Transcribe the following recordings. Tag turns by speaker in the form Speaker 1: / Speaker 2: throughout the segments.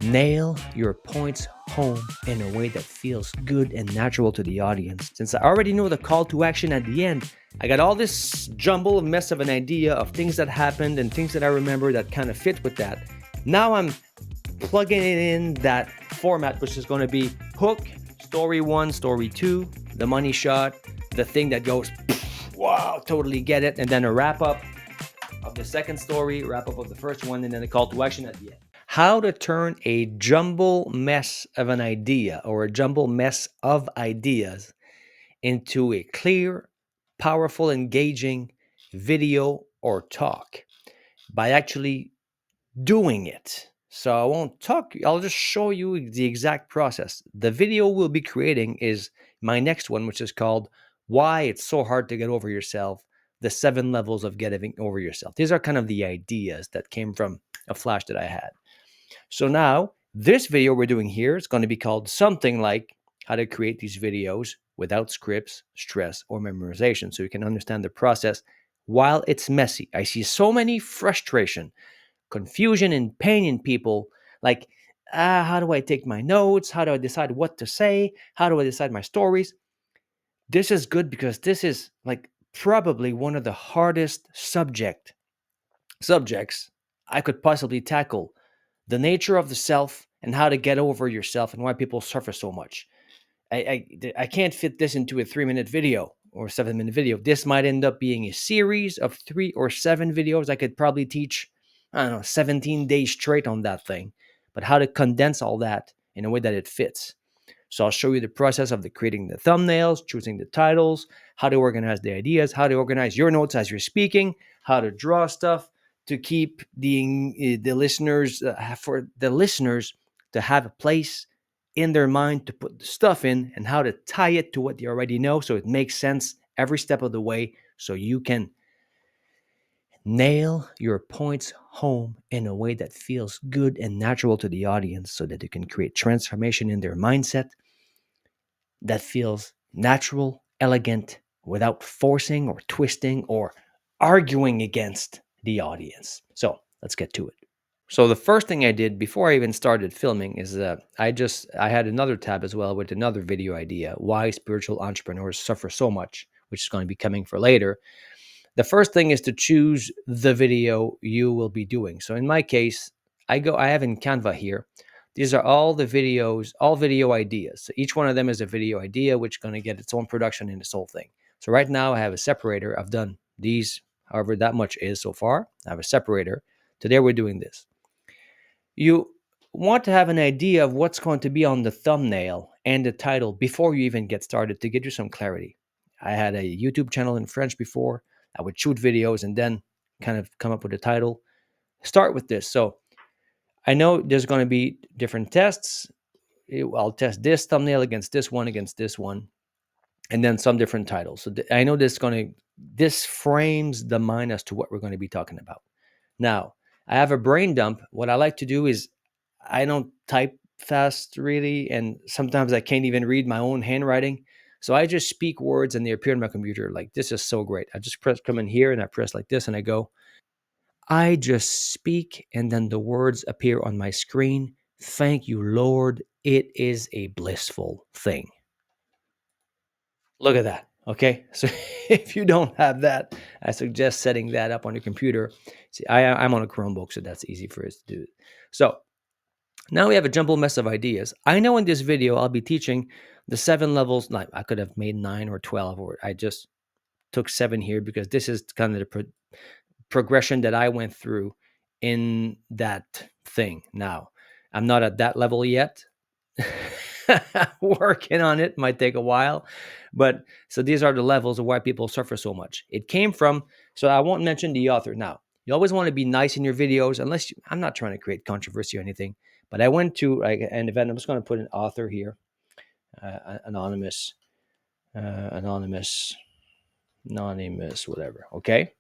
Speaker 1: Nail your points home in a way that feels good and natural to the audience. Since I already know the call to action at the end, I got all this jumble mess of an idea of things that happened and things that I remember that kind of fit with that. Now I'm plugging it in that format, which is going to be hook, story one, story two, the money shot, the thing that goes, wow, totally get it, and then a wrap up of the second story, wrap up of the first one, and then a call to action at the end. How to turn a jumble mess of an idea or a jumble mess of ideas into a clear, powerful, engaging video or talk by actually doing it. So I won't talk, I'll just show you the exact process. The video we'll be creating is my next one, which is called Why It's So Hard to Get Over Yourself, the 7 levels of getting over yourself. These are kind of the ideas that came from a flash that I had. So now this video we're doing here is going to be called something like how to create these videos without scripts, stress, or memorization. So you can understand the process while it's messy. I see so many frustration, confusion, and pain in people. Like, how do I take my notes? How do I decide what to say? How do I decide my stories? This is good because this is like probably one of the hardest subjects I could possibly tackle, the nature of the self and how to get over yourself and why people suffer so much. I can't fit this into a 3-minute video or 7-minute video. This might end up being a series of 3 or 7 videos. I could probably teach, I don't know, 17 days straight on that thing, but how to condense all that in a way that it fits. So I'll show you the process of creating the thumbnails, choosing the titles, how to organize the ideas, how to organize your notes as you're speaking, how to draw stuff to keep the listeners for the listeners to have a place in their mind to put the stuff in, and how to tie it to what they already know so it makes sense every step of the way, so you can nail your points home in a way that feels good and natural to the audience, so that you can create transformation in their mindset that feels natural, elegant, without forcing or twisting or arguing against the audience. So let's get to it. So the first thing I did before I even started filming is I had another tab as well with another video idea, why spiritual entrepreneurs suffer so much, which is going to be coming for later. The first thing is to choose the video you will be doing. So in my case, I have in Canva here. These are all the videos, all video ideas. So each one of them is a video idea, which is going to get its own production in this whole thing. So right now I have a separator. I've done these, however that much is so far. I have a separator. Today we're doing this. You want to have an idea of what's going to be on the thumbnail and the title before you even get started to get you some clarity. I had a YouTube channel in French before. I would shoot videos and then kind of come up with a title. Start with this. So I know there's going to be different tests. I'll test this thumbnail against this one, and then some different titles. So I know this frames the mind as to what we're going to be talking about. Now, I have a brain dump. What I like to do is I don't type fast really, and sometimes I can't even read my own handwriting. So I just speak words and they appear on my computer. Like, this is so great. I just come in here and I press like this and I go. I just speak and then the words appear on my screen. Thank you, Lord. It is a blissful thing. Look at that. Okay. So if you don't have that, I suggest setting that up on your computer. See, I'm on a Chromebook, so that's easy for us to do. So now we have a jumbled mess of ideas. I know in this video, I'll be teaching the 7 levels. Like, I could have made 9 or 12, or I just took 7 here because this is kind of the progression that I went through in that thing. Now, I'm not at that level yet. Working on it might take a while, but so these are the levels of why people suffer so much. It came from, so I won't mention the author. Now, you always want to be nice in your videos, I'm not trying to create controversy or anything, but I went to an event. I'm just going to put an author here, anonymous, whatever. Okay.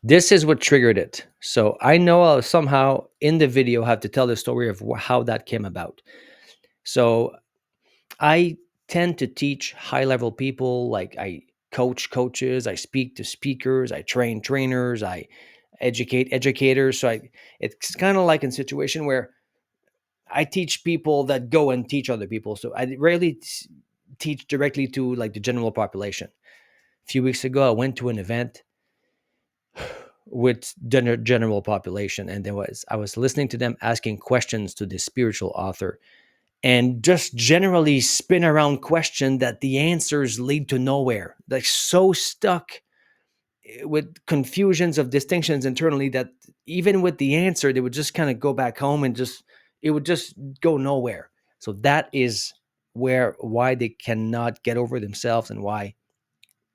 Speaker 1: This is what triggered it. So I know I'll somehow in the video have to tell the story of how that came about. So I tend to teach high-level people. Like, I coach coaches, I speak to speakers, I train trainers, I educate educators. So it's kind of like a situation where I teach people that go and teach other people. So I rarely teach directly to like the general population. A few weeks ago, I went to an event with general population, and I was listening to them asking questions to this spiritual author, and just generally spin around question that the answers lead to nowhere, like so stuck with confusions of distinctions internally that even with the answer they would just kind of go back home and just it would just go nowhere. So that is why they cannot get over themselves, and why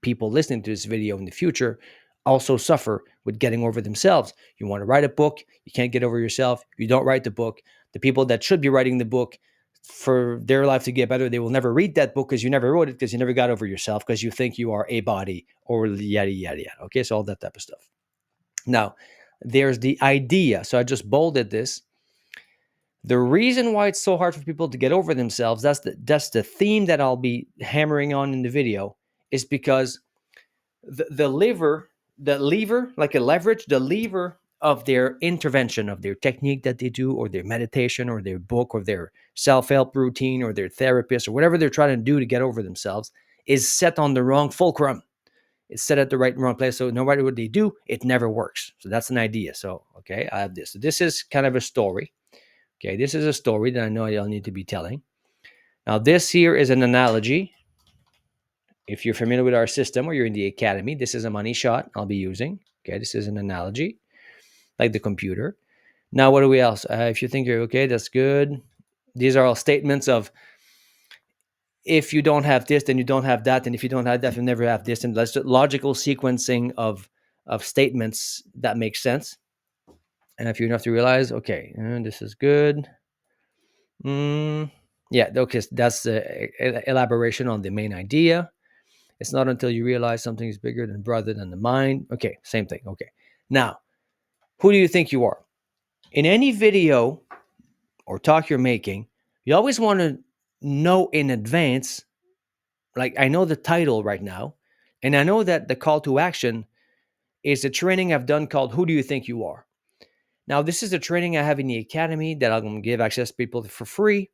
Speaker 1: people listening to this video in the future also suffer with getting over themselves. You want to write a book, you can't get over yourself, you don't write the book. The people that should be writing the book for their life to get better, they will never read that book because you never wrote it, because you never got over yourself, because you think you are a body or yada, yada, yada. Okay, so all that type of stuff. Now, there's the idea. So I just bolded this. The reason why it's so hard for people to get over themselves, that's the theme that I'll be hammering on in the video, is because the lever, like a leverage, the lever of their intervention, of their technique that they do, or their meditation, or their book, or their self-help routine, or their therapist, or whatever they're trying to do to get over themselves, is set on the wrong fulcrum. It's set at the wrong place. So no matter what they do, it never works. So that's an idea. So, okay, I have this. So this is kind of a story. Okay, this is a story that I know I'll need to be telling. Now, this here is an analogy. If you're familiar with our system or you're in the academy, this is a money shot I'll be using. Okay, this is an analogy, like the computer. Now, what do we else? If you think you're okay, that's good. These are all statements of, if you don't have this, then you don't have that, and if you don't have that, you'll never have this. And that's just logical sequencing of statements that make sense. And if you enough to realize, okay, this is good. Yeah, okay, that's the elaboration on the main idea. It's not until you realize something is bigger than broader than the mind. Okay, same thing. Okay. Now, who do you think you are? In any video or talk you're making, you always want to know in advance, like I know the title right now, and I know that the call to action is a training I've done called Who Do You Think You Are? Now, this is a training I have in the academy that I'm going to give access to people for free.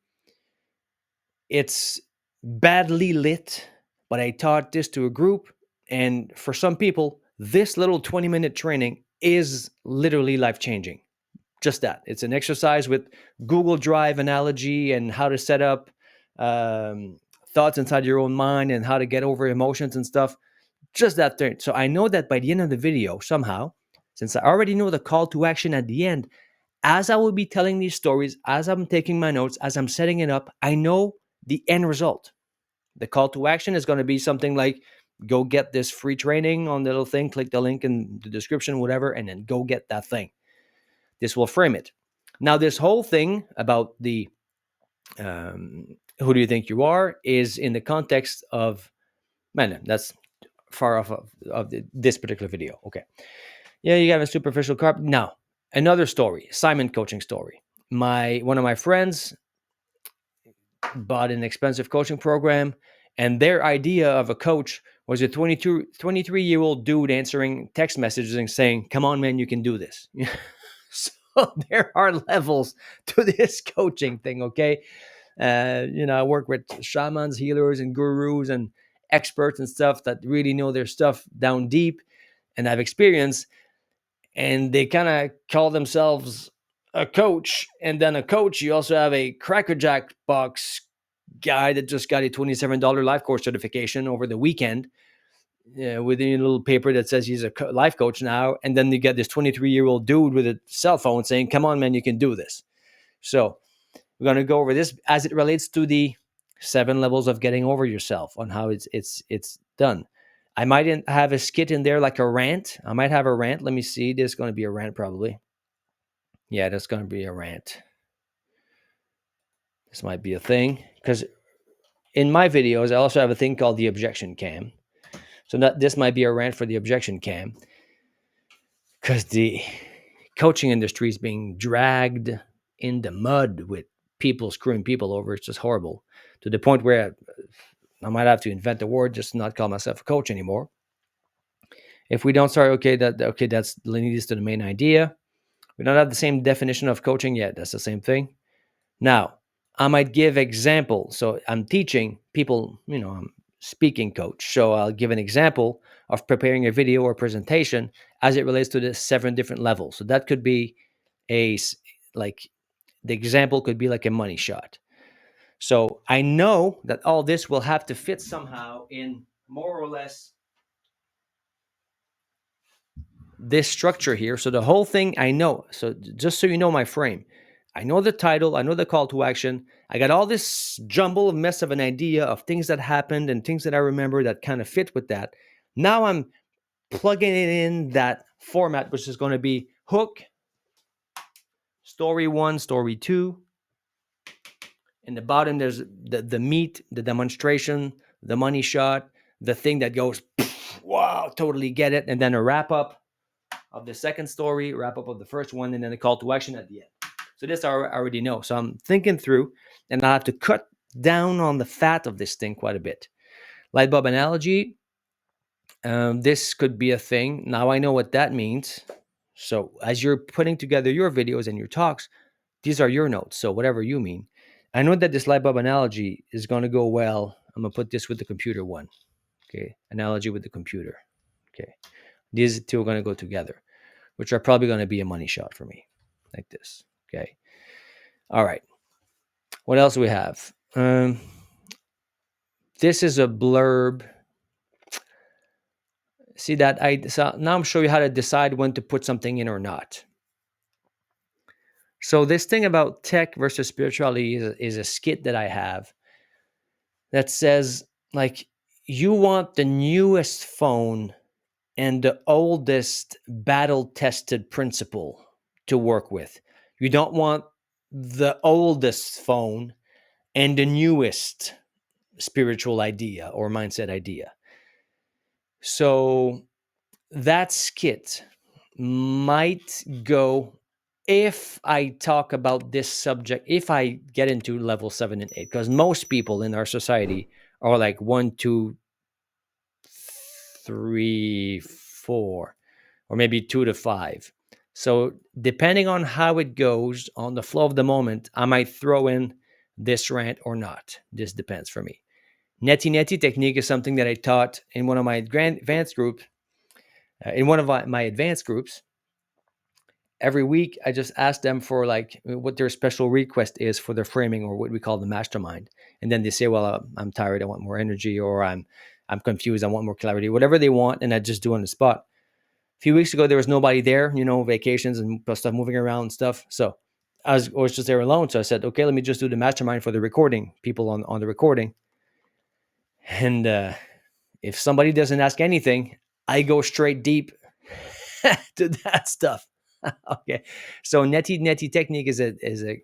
Speaker 1: It's badly lit, but I taught this to a group. And for some people, this little 20-minute training is literally life changing. Just that. It's an exercise with Google Drive analogy and how to set up thoughts inside your own mind and how to get over emotions and stuff. Just that thing. So I know that by the end of the video, somehow, since I already know the call to action at the end, as I will be telling these stories, as I'm taking my notes, as I'm setting it up, I know the end result. The call to action is going to be something like, go get this free training on the little thing, click the link in the description, whatever, and then go get that thing. This will frame it. Now, this whole thing about the who do you think you are is in the context of, man, that's far off of this particular video. Okay. Yeah, you have a superficial carp. Now, another story, Simon coaching story. One of my friends bought an expensive coaching program, and their idea of a coach was a 23-year-old dude answering text messages and saying, come on, man, you can do this. So there are levels to this coaching thing, okay? I work with shamans, healers, and gurus and experts and stuff that really know their stuff down deep and have experience, and they kind of call themselves a coach. And then a coach, you also have a crackerjack box guy that just got a $27 life course certification over the weekend, with a little paper that says he's a life coach now. And then you get this 23-year-old dude with a cell phone saying, come on, man, you can do this. So we're going to go over this as it relates to the 7 levels of getting over yourself, on how it's done. I might have a skit in there, like a rant. I might have a rant. Let me see. There's going to be a rant probably. Yeah, there's going to be a rant. This might be a thing, because in my videos, I also have a thing called the objection cam. So this might be a rant for the objection cam, because the coaching industry is being dragged in the mud with people screwing people over. It's just horrible, to the point where I might have to invent a word just to not call myself a coach anymore. If we don't start, that's leading us to the main idea. We don't have the same definition of coaching yet. That's the same thing. Now, I might give example. So I'm teaching people, I'm speaking coach. So I'll give an example of preparing a video or presentation as it relates to the 7 different levels. So that could be a like the example could be like a money shot. So I know that all this will have to fit somehow in more or less this structure here. So the whole thing I know. So just so you know my frame, I know the title, I know the call to action. I got all this jumble of mess of an idea of things that happened and things that I remember that kind of fit with that. Now I'm plugging it in that format, which is going to be hook, story one, story two. In the bottom, there's the meat, the demonstration, the money shot, the thing that goes, wow, totally get it. And then a wrap up of the second story, wrap up of the first one, and then a call to action at the end. So this I already know. So I'm thinking through, and I have to cut down on the fat of this thing quite a bit. Light bulb analogy. This could be a thing. Now I know what that means. So as you're putting together your videos and your talks, these are your notes. So whatever you mean. I know that this light bulb analogy is going to go well. I'm going to put this with the computer one. Okay. Analogy with the computer. Okay. These two are going to go together, which are probably going to be a money shot for me, like this. Okay. All right. What else do we have? This is a blurb. See that so now I'm showing you how to decide when to put something in or not. So this thing about tech versus spirituality is a skit that I have that says like you want the newest phone and the oldest battle tested principle to work with. You don't want the oldest phone and the newest spiritual idea or mindset idea. So that skit might go if I talk about this subject, if I get into level 7 and 8, because most people in our society are like 1, 2, 3, 4, or maybe 2 to 5. So depending on how it goes on the flow of the moment, I might throw in this rant or not. This depends for me. Neti neti technique is something that I taught in one of my advanced groups. In one of my advanced groups, every week I just ask them for like what their special request is for their framing or what we call the mastermind, and then they say, "Well, I'm tired. I want more energy," or "I'm confused. I want more clarity." Whatever they want, and I just do on the spot. A few weeks ago, there was nobody there. Vacations and stuff, moving around and stuff. So I was just there alone. So I said, "Okay, let me just do the mastermind for the recording people on the recording." And if somebody doesn't ask anything, I go straight deep to that stuff. Okay, so neti neti technique is a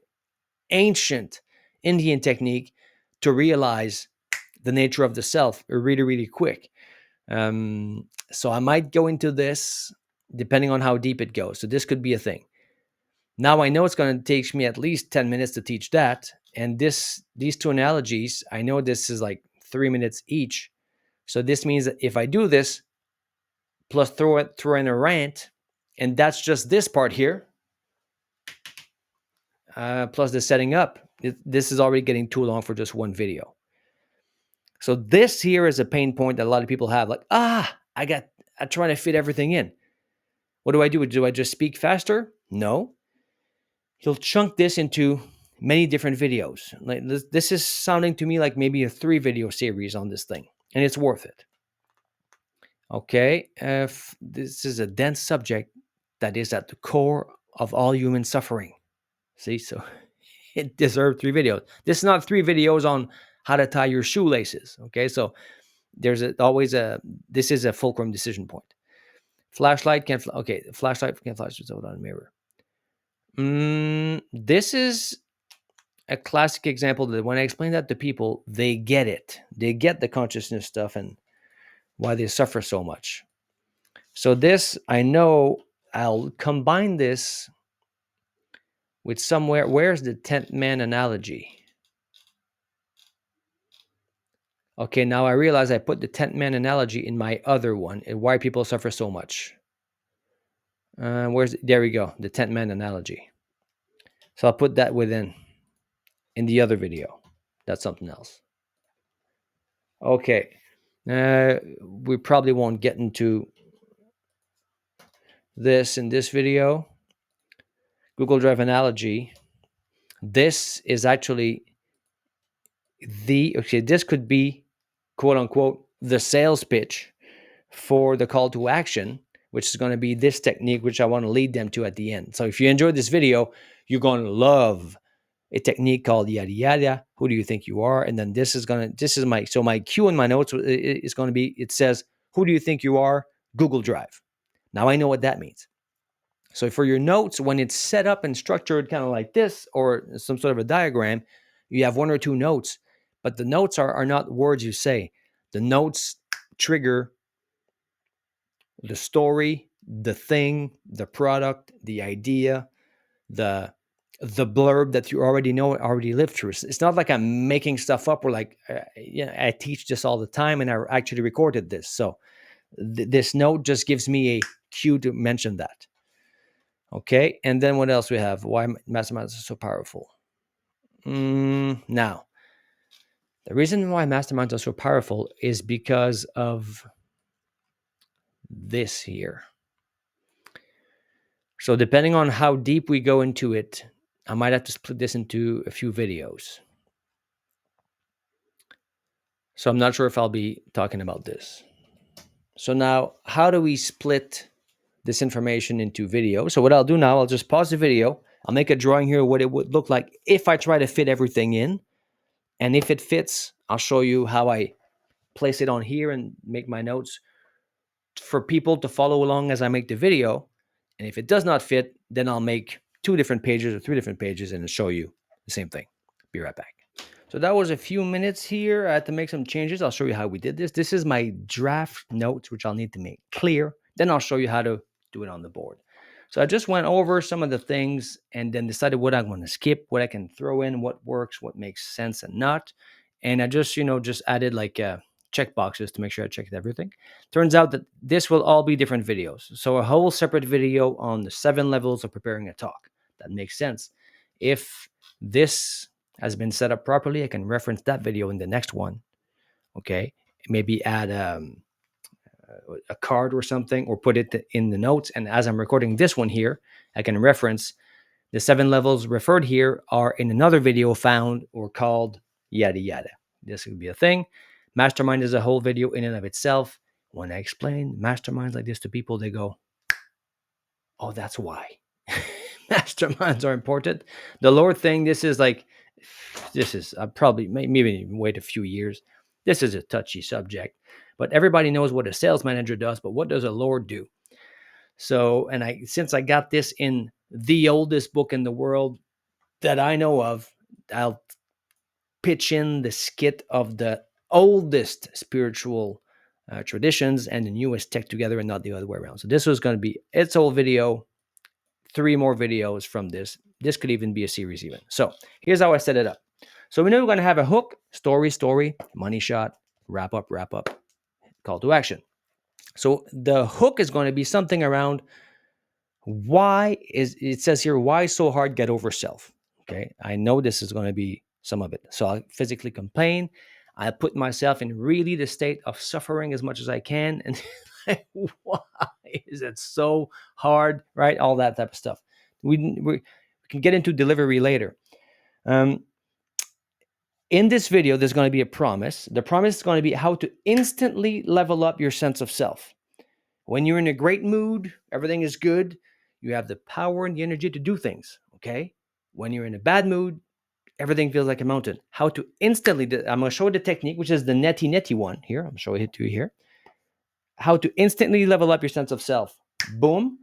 Speaker 1: ancient Indian technique to realize the nature of the self really really quick. So I might go into this depending on how deep it goes. So this could be a thing. Now I know it's going to take me at least 10 minutes to teach that, and these two analogies, I know this is like 3 minutes each. So this means that if I do this plus throw in a rant, and that's just this part here, plus the setting up, this is already getting too long for just one video. So this here is a pain point that a lot of people have. Like, I'm trying to fit everything in. What do I do? Do I just speak faster? No. He'll chunk this into many different videos. Like this is sounding to me like maybe a 3-video series on this thing, and it's worth it. Okay, if this is a dense subject that is at the core of all human suffering. See, so it deserved 3 videos. This is not 3 videos on how to tie your shoelaces. Okay, so there's always this is a fulcrum decision point. Flashlight can flashlight can flash without a mirror. This is a classic example that when I explain that to people, they get it. They get the consciousness stuff and why they suffer so much. So this, I know I'll combine this with somewhere. Where's the 10th man analogy? Okay, now I realize I put the 10th man analogy in my other one and why people suffer so much. There we go, the 10th man analogy. So I'll put that within. in the other video. That's something else. Okay. We probably won't get into this in this video. Google Drive analogy. This is actually this could be, quote unquote, the sales pitch for the call to action, which is going to be this technique, which I want to lead them to at the end. So if you enjoyed this video, you're going to love a technique called yada yada. Who do you think you are? And then this is my cue in my notes is going to be, it says, who do you think you are? Google Drive. Now I know what that means. So for your notes, when it's set up and structured kind of like this or some sort of a diagram, you have one or two notes, but the notes are not words you say. The notes trigger the story, the thing, the product, the idea, the blurb that you already know, already lived through. It's not like I'm making stuff up or like, I teach this all the time and I actually recorded this. So this note just gives me a cue to mention that. Okay, and then what else we have? Why masterminds are so powerful? Now, the reason why masterminds are so powerful is because of this here. So depending on how deep we go into it, I might have to split this into a few videos. So I'm not sure if I'll be talking about this. So now, how do we split this information into video? So what I'll do now, I'll just pause the video. I'll make a drawing here of what it would look like if I try to fit everything in. And if it fits, I'll show you how I place it on here and make my notes for people to follow along as I make the video. And if it does not fit, then I'll make 2 different pages or 3 different pages and show you the same thing. Be right back. So that was a few minutes here. I had to make some changes. I'll show you how we did this. This is my draft notes, which I'll need to make clear. Then I'll show you how to do it on the board. So I just went over some of the things and then decided what I want to skip, what I can throw in, what works, what makes sense and not. And I just, just added like check boxes to make sure I checked everything. Turns out that this will all be different videos. So a whole separate video on the 7 levels of preparing a talk. That makes sense. If this has been set up properly, I can reference that video in the next one. Okay. Maybe add a card or something, or put it in the notes. And as I'm recording this one here, I can reference the 7 levels referred here are in another video found or called yada yada. This would be a thing. Mastermind is a whole video in and of itself. When I explain masterminds like this to people, they go, oh, that's why. Masterminds are important. The Lord thing, this is probably maybe wait a few years. This is a touchy subject, but everybody knows what a sales manager does, but what does a Lord do? So, since I got this in the oldest book in the world that I know of, I'll pitch in the skit of the oldest spiritual traditions and the newest tech together and not the other way around. So this was going to be its whole video, 3 more videos from this. This could even be a series even. So here's how I set it up. So we know we're going to have a hook, story, money shot, wrap up, call to action. So the hook is going to be something around it says here, why so hard get over self? Okay. I know this is going to be some of it. So I'll physically complain. I put myself in really the state of suffering as much as I can. And why is it so hard? Right? All that type of stuff. We can get into delivery later. In this video, there's going to be a promise. The promise is going to be how to instantly level up your sense of self. When you're in a great mood, everything is good. You have the power and the energy to do things. Okay. When you're in a bad mood, everything feels like a mountain. How to instantly, I'm going to show you the technique, which is the neti one here. I'm showing it to you here. How to instantly level up your sense of self. Boom.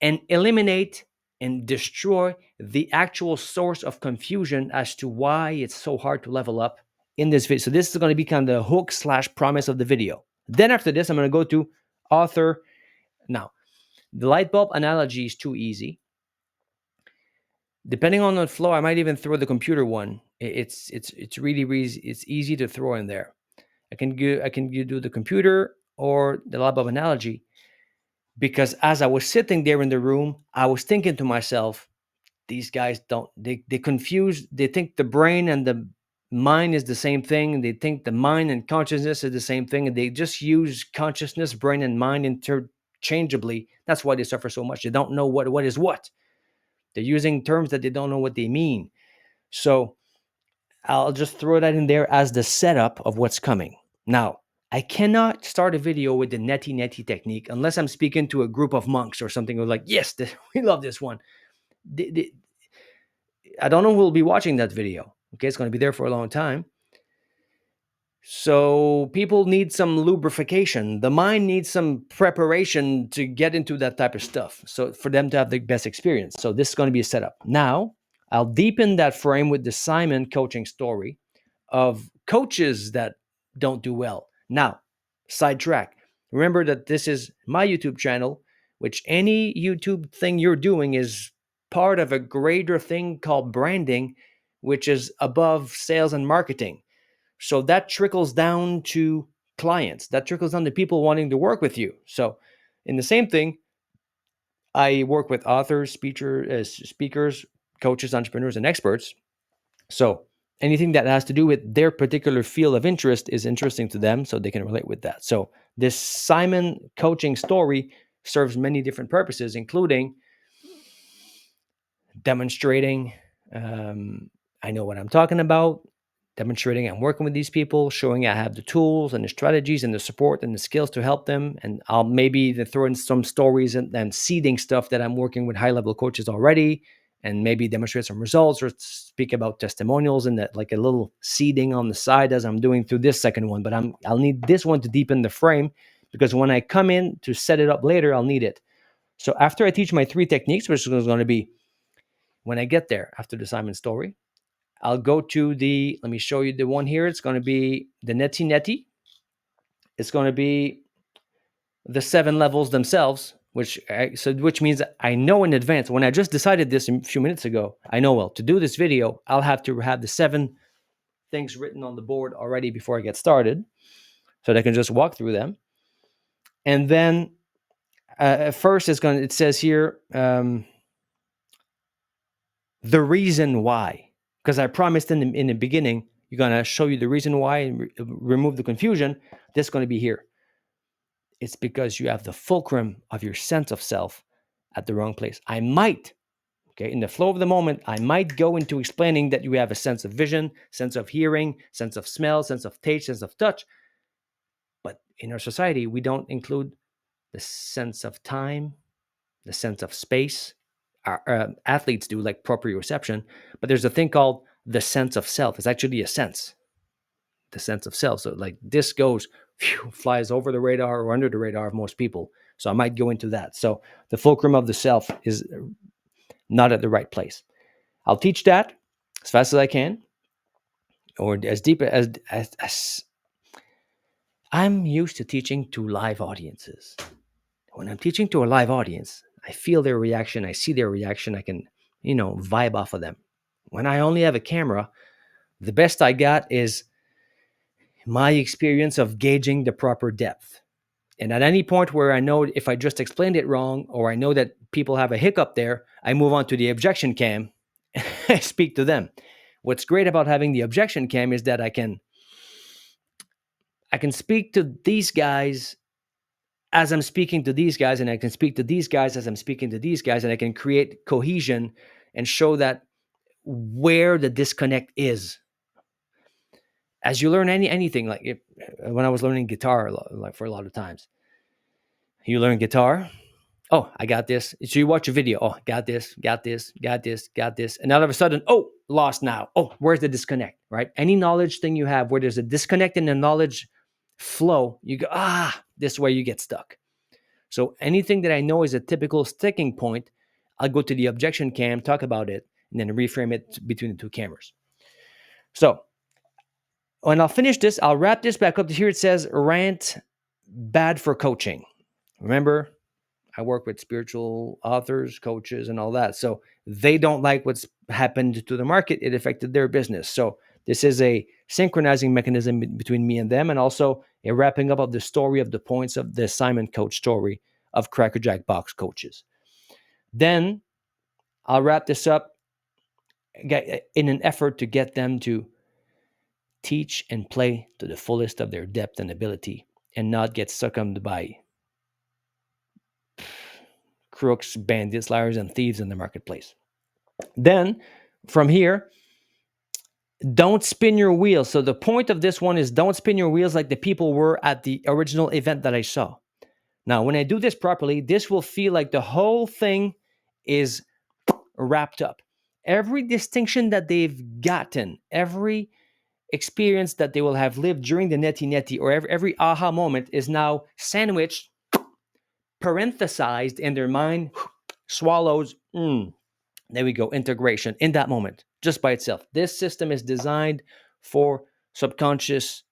Speaker 1: And eliminate and destroy the actual source of confusion as to why it's so hard to level up in this video. So this is going to be kind of the hook / promise of the video. Then after this, I'm going to go to author. Now, the light bulb analogy is too easy. Depending on the flow, I might even throw the computer one. It's easy to throw in there. I can do the computer or the light bulb analogy, because as I was sitting there in the room, I was thinking to myself, These guys don't, they confuse, they think the brain and the mind is the same thing. They think the mind and consciousness is the same thing. And they just use consciousness, brain, and mind interchangeably. That's why they suffer so much. They don't know what is what. They're using terms that they don't know what they mean. So I'll just throw that in there as the setup of what's coming. Now, I cannot start a video with the neti neti technique unless I'm speaking to a group of monks or something who're like, yes, we love this one. I don't know who will be watching that video. Okay, it's going to be there for a long time. So people need some lubrication. The mind needs some preparation to get into that type of stuff. So for them to have the best experience. So this is going to be a setup. Now, I'll deepen that frame with the Simon coaching story of coaches that don't do well. Now, sidetrack. Remember that this is my YouTube channel, which any YouTube thing you're doing is part of a greater thing called branding, which is above sales and marketing. So that trickles down to clients, that trickles down to people wanting to work with you. So, in the same thing, I work with authors, speakers, coaches, entrepreneurs, and experts. So, anything that has to do with their particular field of interest is interesting to them, so they can relate with that. So, this Simon coaching story serves many different purposes, including demonstrating I know what I'm talking about, demonstrating I'm working with these people, showing I have the tools and the strategies and the support and the skills to help them. And I'll maybe throw in some stories and seeding stuff that I'm working with high level coaches already, and maybe demonstrate some results or speak about testimonials and that, like a little seeding on the side as I'm doing through this second one. But I'll need this one to deepen the frame, because when I come in to set it up later, I'll need it. So after I teach my 3 techniques, which is going to be when I get there after the Simon story, I'll go to let me show you the one here. It's going to be the neti neti. It's going to be the 7 levels themselves, which means I know in advance. When I just decided this a few minutes ago, I know, well, to do this video, I'll have to have the 7 things written on the board already before I get started, so that I can just walk through them. And then first it says here, the reason why, because I promised in the beginning, you're going to show you the reason why and remove the confusion. That's going to be here. It's because you have the fulcrum of your sense of self at the wrong place. I might, okay, in the flow of the moment, I might go into explaining that you have a sense of vision, sense of hearing, sense of smell, sense of taste, sense of touch. But in our society, we don't include the sense of time, the sense of space. Our athletes do, like proprioception, but there's a thing called the sense of self. It's actually a sense, the sense of self. So like this goes, flies over the radar or under the radar of most people. So I might go into that. So the fulcrum of the self is not at the right place. I'll teach that as fast as I can, or as deep as I'm used to teaching to live audiences. When I'm teaching to a live audience, I feel their reaction, I see their reaction, I can, vibe off of them. When I only have a camera, the best I got is my experience of gauging the proper depth. And at any point where I know if I just explained it wrong, or I know that people have a hiccup there, I move on to the objection cam and I speak to them. What's great about having the objection cam is that I can speak to these guys as I'm speaking to these guys, and I can speak to these guys as I'm speaking to these guys, and I can create cohesion and show that where the disconnect is. As you learn anything, like when I was learning guitar, like for a lot of times, you learn guitar. Oh, I got this. So you watch a video. Oh, got this, got this, got this, got this. And all of a sudden, oh, lost now. Oh, where's the disconnect, right? Any knowledge thing you have where there's a disconnect in the knowledge flow, you go, this is where you get stuck. So anything that I know is a typical sticking point, I'll go to the objection cam, talk about it, and then reframe it between the 2 cameras. So when I'll finish this, I'll wrap this back up to here. It says rant bad for coaching. Remember, I work with spiritual authors, coaches, and all that. So they don't like what's happened to the market. It affected their business. So this is a synchronizing mechanism between me and them, and also a wrapping up of the story of the points of the Simon coach story of Crackerjack Box coaches. Then I'll wrap this up in an effort to get them to teach and play to the fullest of their depth and ability and not get succumbed by crooks, bandits, liars, and thieves in the marketplace. Then from here, don't spin your wheels. So the point of this one is don't spin your wheels like the people were at the original event that I saw. Now, when I do this properly, this will feel like the whole thing is wrapped up. Every distinction that they've gotten, every experience that they will have lived during the neti neti, or every aha moment is now sandwiched, parenthesized in their mind, swallows. There we go, integration in that moment, just by itself. This system is designed for subconscious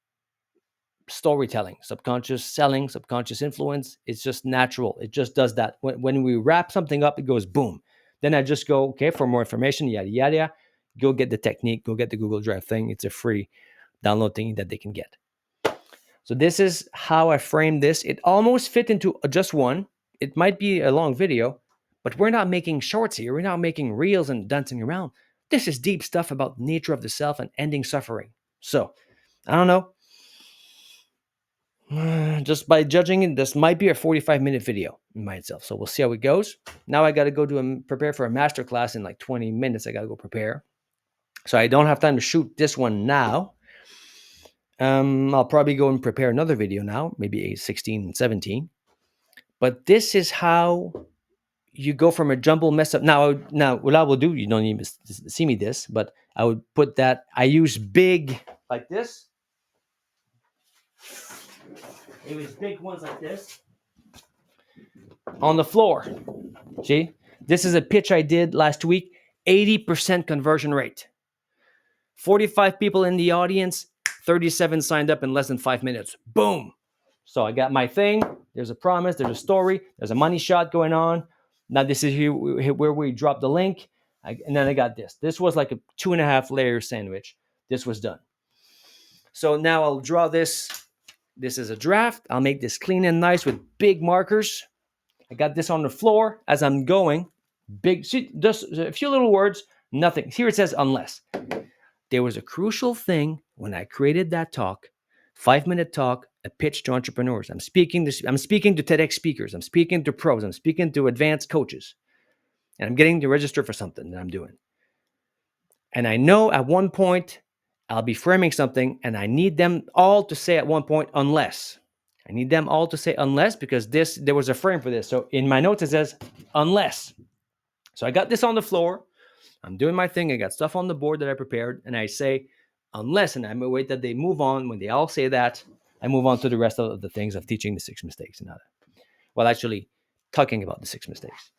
Speaker 1: storytelling, subconscious selling, subconscious influence. It's just natural. It just does that. When we wrap something up, it goes boom. Then I just go, okay, for more information, yada, yada, yada. Go get the technique, go get the Google Drive thing. It's a free download thing that they can get. So this is how I framed this. It almost fit into just one. It might be a long video, but we're not making shorts here. We're not making reels and dancing around. This is deep stuff about the nature of the self and ending suffering. So, I don't know. Just by judging it, this might be a 45-minute video in by itself. So we'll see how it goes. Now I got to go prepare for a master class in like 20 minutes. I got to go prepare. So I don't have time to shoot this one now. I'll probably go and prepare another video now, maybe a 16 and 17. But this is how you go from a jumble mess up. Now, what I will do, you don't even see me this, but I would put that, I use big, like this. It was big ones like this on the floor. See, this is a pitch I did last week, 80% conversion rate. 45 people in the audience, 37 signed up in less than 5 minutes. Boom. So I got my thing. There's a promise. There's a story. There's a money shot going on. Now this is here where we drop the link. And then I got this. This was like a 2.5 layer sandwich. This was done. So now I'll draw this. This is a draft. I'll make this clean and nice with big markers. I got this on the floor as I'm going. Big, see, just a few little words, nothing. Here it says unless. There was a crucial thing when I created that talk, 5-minute talk, a pitch to entrepreneurs. I'm speaking to TEDx speakers. I'm speaking to pros. I'm speaking to advanced coaches. And I'm getting to register for something that I'm doing. And I know at one point I'll be framing something and I need them all to say at one point, unless. I need them all to say unless because there was a frame for this. So in my notes it says unless. So I got this on the floor. I'm doing my thing. I got stuff on the board that I prepared. And I say unless, and I'm going to wait that they move on. When they all say that, I move on to the rest of the things of teaching the 6 mistakes and other. Well, actually talking about the 6 mistakes.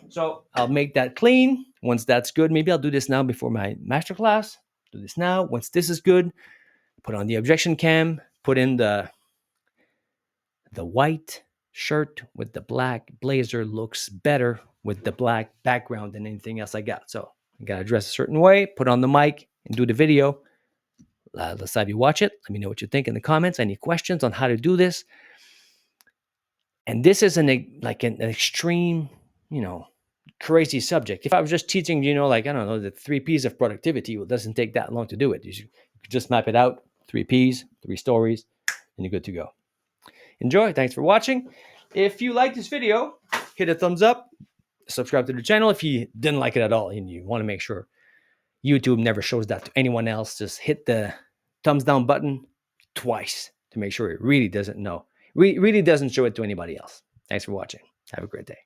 Speaker 1: So I'll make that clean. Once that's good, maybe I'll do this now before my masterclass. Do this now. Once this is good, put on the objection cam, put in the white shirt with the black blazer looks better with the black background than anything else I got. So I got to dress a certain way, put on the mic and do the video. Let's have you watch it. Let me know what you think in the comments. Any questions on how to do this? And this is an extreme, crazy subject. If I was just teaching, I don't know, the 3 P's of productivity, well, it doesn't take that long to do it. You could just map it out, 3 P's, 3 stories, and you're good to go. Enjoy. Thanks for watching. If you like this video, hit a thumbs up, subscribe to the channel. If you didn't like it at all and you want to make sure YouTube never shows that to anyone else, just hit the thumbs down button twice to make sure it really doesn't show it to anybody else. Thanks for watching. Have a great day.